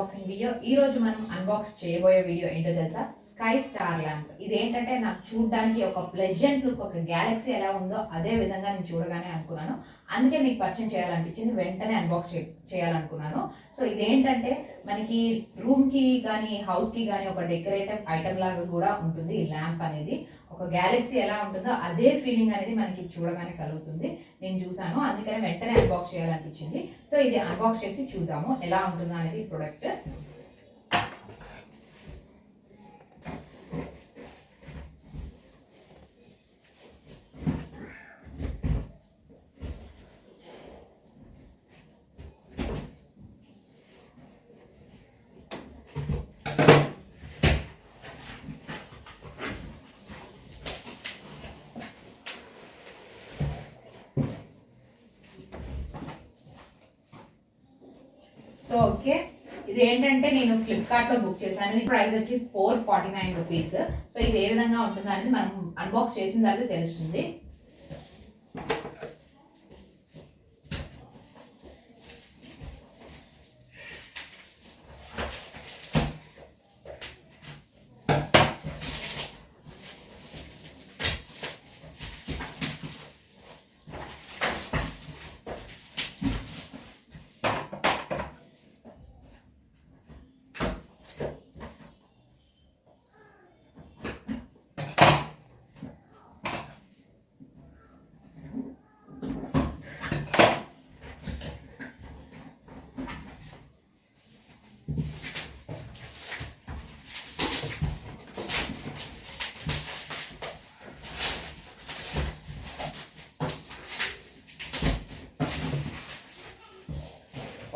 Unboxing video. ఈ రోజు మనం అన్బాక్స్ చేయబోయే వీడియో ఏంటో తెలుసా? Sky star lamp. ఇదేంటంటే నాకు చూడడానికి ఒక ప్లెజెంట్ లుక్, ఒక గ్యాలక్సీ ఎలా ఉందో అదే విధంగా నేను చూడగానే అనుకున్నాను. అందుకే మీకు పరిచయం చేయాలనిపించింది, వెంటనే అన్బాక్స్ చేయాలనుకున్నాను. సో ఇదేంటంటే మనకి రూమ్కి కానీ హౌస్కి కానీ ఒక డెకరేటివ్ ఐటమ్ లాగా కూడా ఉంటుంది ఈ ల్యాంప్ అనేది. ఒక గ్యాలక్సీ ఎలా ఉంటుందో అదే ఫీలింగ్ అనేది మనకి చూడగానే కలుగుతుంది. నేను చూసాను, అందుకని వెంటనే అన్బాక్స్ చేయాలనిపించింది. సో ఇది అన్బాక్స్ చేసి చూద్దాము ఎలా ఉంటుందో అనేది ప్రోడక్ట్. సో ఓకే, ఇది ఏంటంటే నేను ఫ్లిప్కార్ట్ లో బుక్ చేశాను. ఈ ప్రైస్ వచ్చి 449 రూపీస్. సో ఇది ఏ విధంగా ఉంటుందో అనేది మనం అన్బాక్స్ చేసిన తర్వాత తెలుస్తుంది.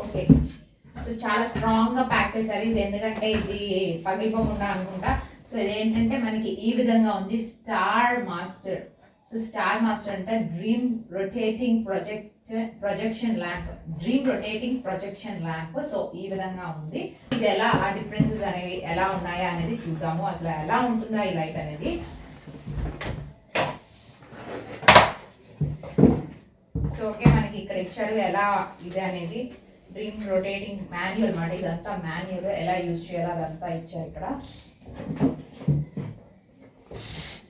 ఓకే, సో చాలా స్ట్రాంగ్ గా ప్యాక్ చేశారు. ఇది ఎందుకంటే ఇది పగిలిపోకుండా అనుకుంటా. సో ఇదేంటంటే మనకి ఈ విధంగా ఉంది, star master. So star master అంటే dream rotating projection lamp, dream rotating projection lamp. So ఈ విధంగా ఉంది. ఇది ఎలా, ఆ డిఫరెన్సెస్ అనేవి ఎలా ఉన్నాయా అనేది చూద్దాము. అసలు ఎలా ఉంటుందా ఈ లైట్ అనేది. సో ఓకే, మనకి ఇక్కడ ఇచ్చారు ఎలా ఇది అనేది. డ్రీమ్ రొటేటింగ్ మాన్యువల్ మాట, ఇదంతా మాన్యువల్, ఎలా యూజ్ చేయాలో అదంతా ఇచ్చారు ఇక్కడ.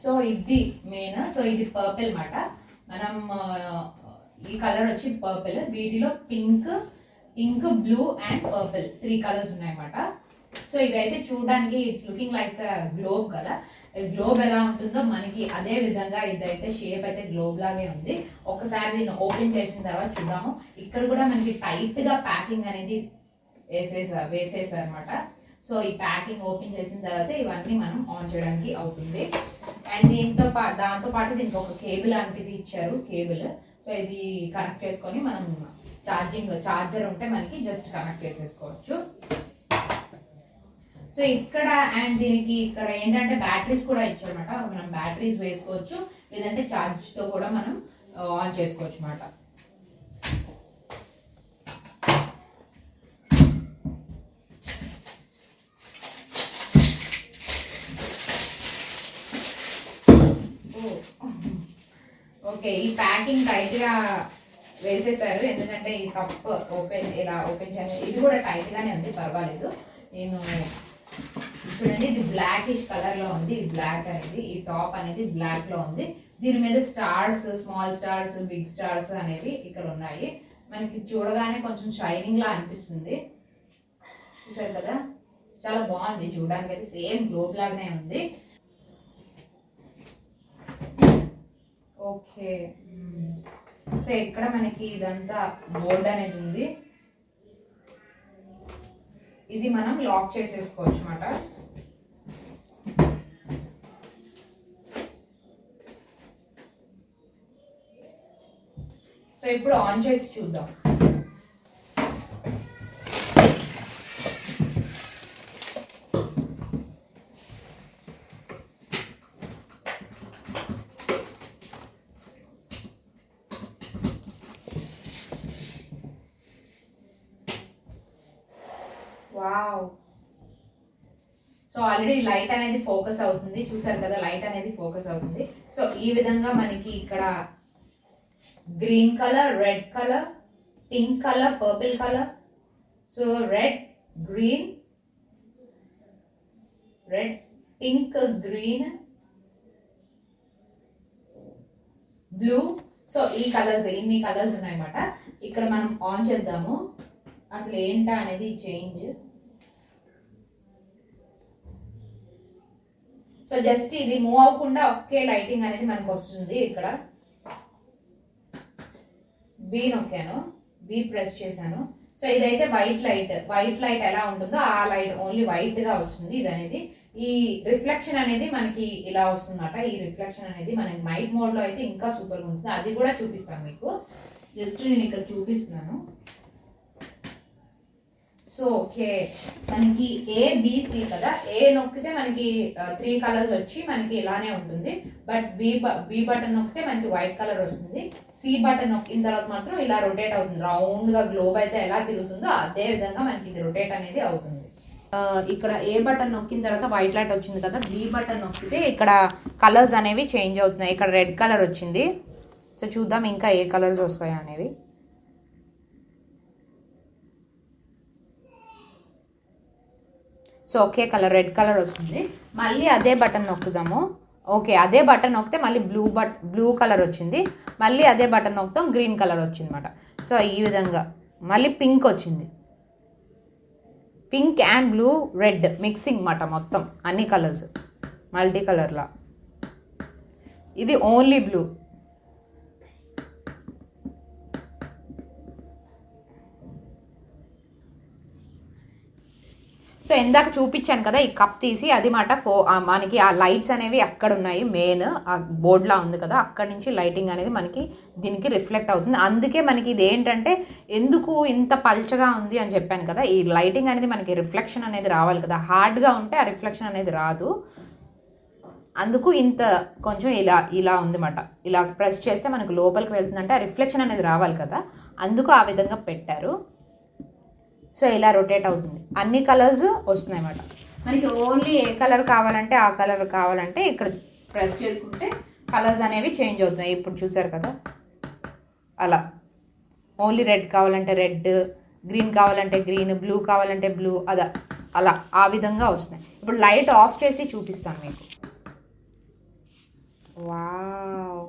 సో ఇది మెయిన్. సో ఇది పర్పుల్ మాట. మనం ఈ కలర్ వచ్చి పర్పుల్, వీటిలో pink, blue and purple 3 colours ఉన్నాయన్నమాట. సో ఇదైతే చూడడానికి ఇట్స్ లుకింగ్ లైక్ గ్లోబ్ కదా. గ్లోబ్ ఎలా ఉంటుందో మనకి అదే విధంగా ఇదైతే షేప్ అయితే గ్లోబ్ లాగే ఉంది. ఒకసారి దీన్ని ఓపెన్ చేసిన తర్వాత చూద్దాము. ఇక్కడ కూడా మనకి టైట్ గా ప్యాకింగ్ అనేది వేసేసారు అనమాట. సో ఈ ప్యాకింగ్ ఓపెన్ చేసిన తర్వాత ఇవన్నీ మనం ఆన్ చేయడానికి అవుతుంది. అండ్ దాంతో పాటు దీనికి ఒక కేబుల్ లాంటిది ఇచ్చారు, కేబుల్. సో ఇది కనెక్ట్ చేసుకొని మనం చార్జర్ ఉంటే మనకి జస్ట్ కనెక్ట్ చేసేసుకోవచ్చు. సో ఇక్కడ అండ్ దీనికి ఇక్కడ ఏంటంటే బ్యాటరీస్ కూడా ఇచ్చారన్నమాట. మనం బ్యాటరీస్ వేసుకోవచ్చు, లేదంటే ఛార్జ్ తో కూడా మనం ఆన్ చేసుకోవచ్చు అన్నమాట. ఓకే, ఈ ప్యాకింగ్ టైట్ గా వేసేసారు, ఎందుకంటే ఈ కప్ ఇలా ఓపెన్ చేయాలి. ఇది కూడా టైట్ గానే ఉంది, పర్వాలేదు. నేను చూడండి, ఇది బ్లాకిష్ కలర్ లో ఉంది. ఇది బ్లాక్ అనేది, ఈ టాప్ అనేది బ్లాక్ లో ఉంది. దీని మీద stars, small stars, big stars అనేవి ఇక్కడ ఉన్నాయి. మనకి చూడగానే కొంచెం షైనింగ్ లా అనిపిస్తుంది. చూసారు కదా, చాలా బాగుంది చూడడానికి. అయితే సేమ్ గ్లోబ్ లాగానే ఉంది. ఓకే, సో ఇక్కడ మనకి ఇదంతా బోర్డ్ అనేది ఉంది. ఇది మనం లాక్ చేసేసుకోవచ్చు అన్నమాట. సో ఇప్పుడు ఆన్ చేసి చూద్దాం. వావ్, సో ఆల్రెడీ లైట్ అనేది ఫోకస్ అవుతుంది. చూసారు కదా, లైట్ అనేది ఫోకస్ అవుతుంది. సో ఈ విధంగా మనకి ఇక్కడ green colour, red colour, pink colour, purple colour. So red, green, red, pink, green, blue. So ఇన్ని కలర్స్ ఉన్నాయన్నమాట. ఇక్కడ మనం ఆన్ చేద్దాము అసలు ఏంటా అనేది చేంజ్. సో జస్ట్ ఇది మూవ్ అవ్వకుండా ఒకే లైటింగ్ అనేది మనకు వస్తుంది. ఇక్కడ బి నొక్కాను, బి ప్రెస్ చేశాను. సో ఇదైతే వైట్ లైట్ ఎలా ఉంటుందో ఆ లైట్ ఓన్లీ వైట్ గా వస్తుంది. ఇది అనేది ఈ రిఫ్లెక్షన్ అనేది మనకి ఇలా వస్తుందన్నమాట. ఈ రిఫ్లెక్షన్ అనేది మనకి నైట్ మోడ్ లో అయితే ఇంకా సూపర్ గా ఉంటుంది. అది కూడా చూపిస్తాను మీకు. జస్ట్ నేను ఇక్కడ చూపిస్తున్నాను. సో ఓకే, మనకి ఏబిసి కదా, ఏ నొక్కితే మనకి 3 కలర్స్ వచ్చి మనకి ఇలానే ఉంటుంది. బట్ బి బటన్ నొక్కితే మనకి వైట్ కలర్ వస్తుంది. సి బటన్ నొక్కిన తర్వాత మాత్రం ఇలా రొటేట్ అవుతుంది. రౌండ్ గా గ్లోబ్ అయితే ఎలా తిరుగుతుందో అదే విధంగా మనకి ఇది రొటేట్ అనేది అవుతుంది. ఇక్కడ ఏ బటన్ నొక్కిన తర్వాత వైట్ లైట్ వచ్చింది కదా, బి బటన్ నొక్కితే ఇక్కడ కలర్స్ అనేవి చేంజ్ అవుతున్నాయి. ఇక్కడ రెడ్ కలర్ వచ్చింది. సో చూద్దాం ఇంకా ఏ కలర్స్ వస్తాయి అనేవి. సో ఒకే కలర్ రెడ్ కలర్ వస్తుంది. మళ్ళీ అదే బటన్ నొక్కుదాము. ఓకే, అదే బటన్ నొక్కితే మళ్ళీ బ్లూ కలర్ వచ్చింది. మళ్ళీ అదే బటన్ నొక్కుతాం, గ్రీన్ కలర్ వచ్చింది అనమాట. సో ఈ విధంగా మళ్ళీ పింక్ వచ్చింది. Pink and blue, red mixing అన్నమాట. మొత్తం అన్ని కలర్స్ మల్టీ కలర్లా. ఇది ఓన్లీ బ్లూ. సో ఇందాక చూపించాను కదా ఈ కప్ తీసి, అది మాట మనకి ఆ లైట్స్ అనేవి అక్కడ ఉన్నాయి. మెయిన్ ఆ బోర్డ్లా ఉంది కదా, అక్కడ నుంచి లైటింగ్ అనేది మనకి దీనికి రిఫ్లెక్ట్ అవుతుంది. అందుకే మనకి ఇది ఏంటంటే ఎందుకు ఇంత పల్చగా ఉంది అని చెప్పాను కదా, ఈ లైటింగ్ అనేది మనకి రిఫ్లెక్షన్ అనేది రావాలి కదా. హార్డ్గా ఉంటే ఆ రిఫ్లెక్షన్ అనేది రాదు. అందుకు ఇంత కొంచెం ఇలా ఉందన్నమాట. ఇలా ప్రెస్ చేస్తే మనకు లోపలికి వెళ్తుందంటే ఆ రిఫ్లెక్షన్ అనేది రావాలి కదా, అందుకు ఆ విధంగా పెట్టారు. సో ఇలా రొటేట్ అవుతుంది. అన్ని కలర్స్ వస్తున్నాయి అన్నమాట. మనకి ఓన్లీ ఏ కలర్ కావాలంటే ఆ కలర్ కావాలంటే ఇక్కడ ప్రెస్ చేసుకుంటే కలర్స్ అనేవి చేంజ్ అవుతున్నాయి. ఇప్పుడు చూసారు కదా, అలా ఓన్లీ రెడ్ కావాలంటే రెడ్, గ్రీన్ కావాలంటే గ్రీన్, బ్లూ కావాలంటే బ్లూ, అలా ఆ విధంగా వస్తున్నాయి. ఇప్పుడు లైట్ ఆఫ్ చేసి చూపిస్తాను మీకు. వావ్,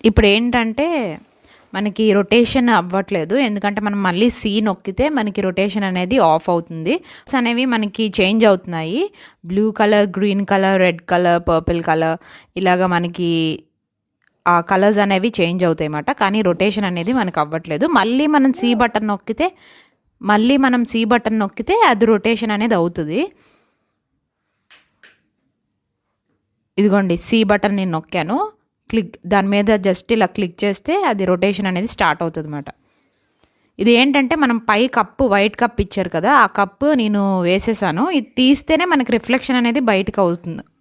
ఇప్పుడు ఏంటంటే మనకి రొటేషన్ అవ్వట్లేదు, ఎందుకంటే మనం మళ్ళీ సి నొక్కితే మనకి రొటేషన్ అనేది ఆఫ్ అవుతుంది. అనేవి మనకి చేంజ్ అవుతున్నాయి. Blue colour, green colour, red colour, purple colour, ఇలాగా మనకి ఆ కలర్స్ అనేవి చేంజ్ అవుతాయి అన్నమాట. కానీ రొటేషన్ అనేది మనకు అవ్వట్లేదు. మళ్ళీ మనం సి బటన్ నొక్కితే అది రొటేషన్ అనేది అవుతుంది. ఇదిగోండి, సి బటన్ నేను నొక్కాను, దాని మీద జస్ట్ ఇలా క్లిక్ చేస్తే అది రొటేషన్ అనేది స్టార్ట్ అవుతుంది అన్నమాట. ఇది ఏంటంటే మనం పై కప్పు, వైట్ కప్ ఇచ్చారు కదా, ఆ కప్పు నేను వేసేసాను. ఇది తీస్తేనే మనకి రిఫ్లెక్షన్ అనేది బయటకు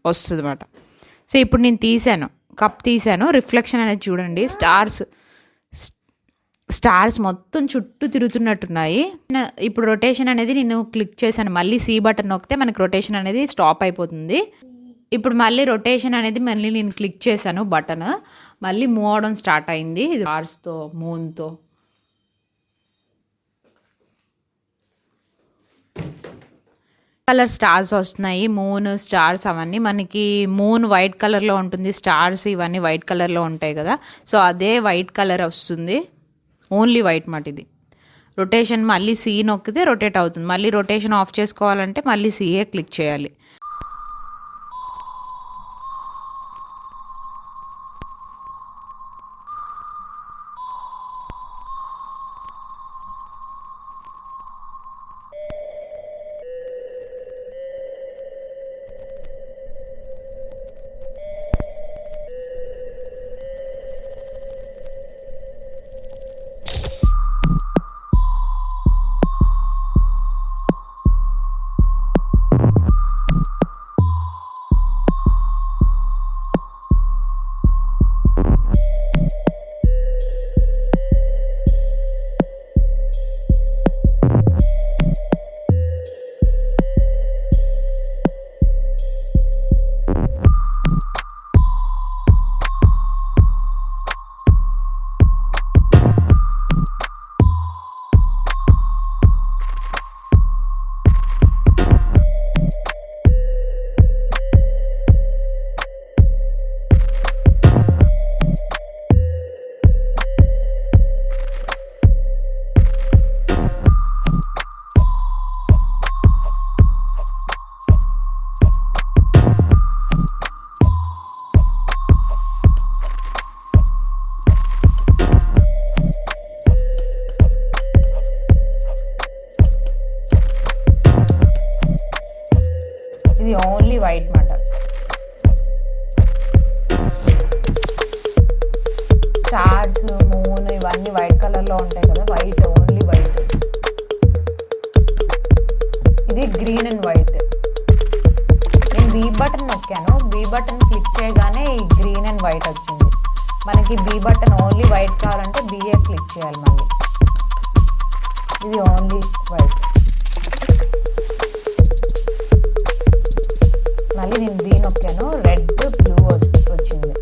వస్తుంది అన్నమాట. సో ఇప్పుడు నేను కప్ తీసాను, రిఫ్లెక్షన్ అనేది చూడండి. స్టార్స్ మొత్తం చుట్టూ తిరుగుతున్నట్టున్నాయి. ఇప్పుడు రొటేషన్ అనేది నేను క్లిక్ చేశాను. మళ్ళీ సి బటన్ నొక్కితే మనకి రొటేషన్ అనేది స్టాప్ అయిపోతుంది. ఇప్పుడు మళ్ళీ రొటేషన్ అనేది నేను క్లిక్ చేశాను బటన్, మళ్ళీ మూవ్ అవడం స్టార్ట్ అయింది. స్టార్స్తో, మూన్తో. కలర్ స్టార్స్ వస్తున్నాయి, మూన్, స్టార్స్ అవన్నీ. మనకి మూన్ వైట్ కలర్లో ఉంటుంది, స్టార్స్ ఇవన్నీ వైట్ కలర్లో ఉంటాయి కదా. సో అదే వైట్ కలర్ వస్తుంది, ఓన్లీ వైట్ మాట. ఇది రొటేషన్ మళ్ళీ సి నొక్కితే రొటేట్ అవుతుంది. మళ్ళీ రొటేషన్ ఆఫ్ చేసుకోవాలంటే మళ్ళీ సిఏ క్లిక్ చేయాలి. ఇది ఓన్లీ వైట్ మాట. స్టార్స్, మూన్ ఇవన్నీ వైట్ కలర్లో ఉంటాయి కదా, వైట్, ఓన్లీ వైట్. ఇది గ్రీన్ అండ్ వైట్. నేను బీ బటన్ నొక్కాను, బీ బటన్ క్లిక్ చేయగానే ఈ గ్రీన్ అండ్ వైట్ వచ్చింది. మనకి బీ బటన్ ఓన్లీ వైట్ కావాలంటే బిఏ క్లిక్ చేయాలి మళ్ళీ. ఇది ఓన్లీ వైట్. మళ్ళీ నేను బీ నొక్కాను, రెడ్ బ్లూ వచ్చింది.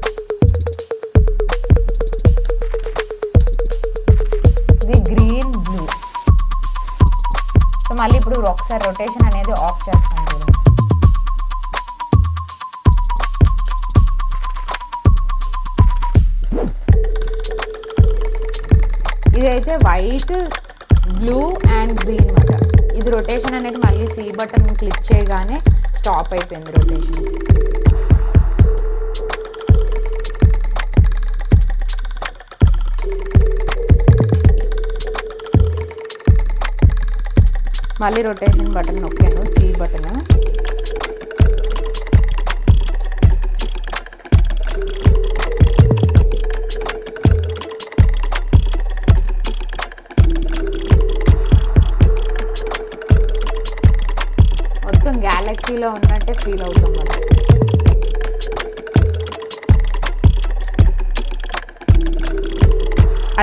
ఇది గ్రీన్ బ్లూ. సో మళ్ళీ ఇప్పుడు ఒకసారి రొటేషన్ అనేది ఆఫ్ చేస్తాను చూడండి. ఇదైతే వైట్, బ్లూ అండ్ గ్రీన్ మాట. ఇది రొటేషన్ అనేది మళ్ళీ సి బటన్ క్లిక్ చేయగానే స్టాప్ అయిపోయింది రొటేషన్. మళ్ళీ రొటేషన్ బటన్ నొక్కాను, సి బటన్. మొత్తం గ్యాలక్సీలో ఉన్నట్టే ఫీల్ అవుతాం మనం.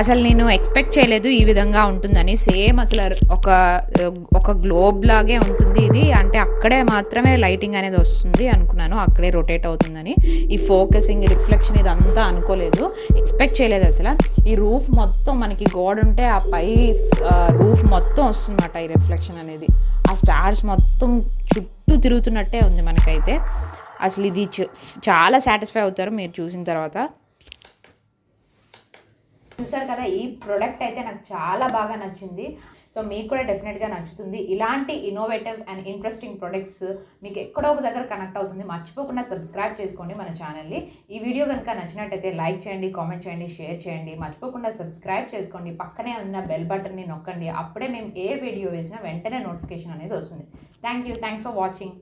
అసలు నేను ఎక్స్పెక్ట్ చేయలేదు ఈ విధంగా ఉంటుందని. సేమ్ అసలు ఒక గ్లోబ్ లాగే ఉంటుంది ఇది. అంటే అక్కడే మాత్రమే లైటింగ్ అనేది వస్తుంది అనుకున్నాను, అక్కడే రొటేట్ అవుతుందని. ఈ ఫోకసింగ్, రిఫ్లెక్షన్ ఇదంతా అనుకోలేదు, ఎక్స్పెక్ట్ చేయలేదు అసలు. ఈ రూఫ్ మొత్తం మనకి గోడ ఉంటే ఆ పై రూఫ్ మొత్తం వస్తుందన్నమాట ఈ రిఫ్లెక్షన్ అనేది. ఆ స్టార్స్ మొత్తం చుట్టూ తిరుగుతున్నట్టే ఉంది మనకైతే. అసలు ఇది చాలా సాటిస్ఫై అవుతారు మీరు చూసిన తర్వాత. చూసారు కదా, ఈ ప్రోడక్ట్ అయితే నాకు చాలా బాగా నచ్చింది. సో మీకు కూడా డెఫినెట్గా నచ్చుతుంది. ఇలాంటి ఇన్నోవేటివ్ అండ్ ఇంట్రెస్టింగ్ ప్రొడక్ట్స్ మీకు ఎక్కడో ఒక దగ్గర కనెక్ట్ అవుతుంది. మర్చిపోకుండా సబ్స్క్రైబ్ చేసుకోండి మన ఛానల్ని. ఈ వీడియో కనుక నచ్చినట్టయితే లైక్ చేయండి, కామెంట్ చేయండి, షేర్ చేయండి. మర్చిపోకుండా సబ్స్క్రైబ్ చేసుకోండి. పక్కనే ఉన్న బెల్ బటన్ని నొక్కండి. అప్పుడే మేము ఏ వీడియో వేసినా వెంటనే నోటిఫికేషన్ అనేది వస్తుంది. Thanks for watching.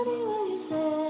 Anywhere you say